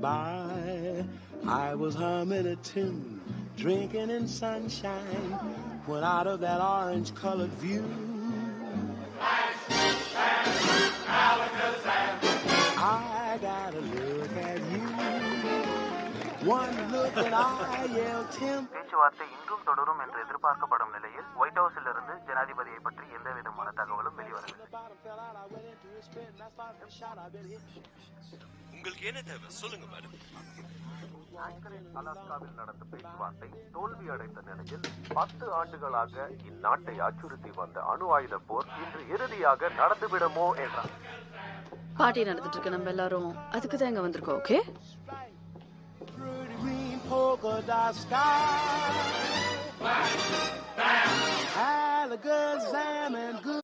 by. I was humming a tune, drinking in sunshine, when out of that orange-colored view, I got a look at you. One look and I yelled Tim. பேச்சுவார்த்தை இன்றும் தொடரும் என்று எதிர்பார்க்கப்படும் நிலையில் white ஹவுஸில் இருந்து ஜனாதிபதியை பற்றி எந்த விதமான தகவலும் வெளிவரவில்லை. உங்களுக்கு என்ன தேவை சொல்லுங்க மேடம். அலாஸ்காவில் நடந்த பேச்சுவார்த்தை தோல்வி அடைந்த நிலையில் 10 ஆண்டுகளாக இந்நாட்டை அச்சுறுத்தி வந்த அணு ஆயுத போர் இன்று இறுதியாக நடந்துவிடுமோ என்றார். பார்ட்டி நடந்துட்டு இருக்கு, நம்ம எல்லாரும் அதுக்கு தான் இங்க வந்திருக்கோம். Okay, polka dot sky, Alakazam and good.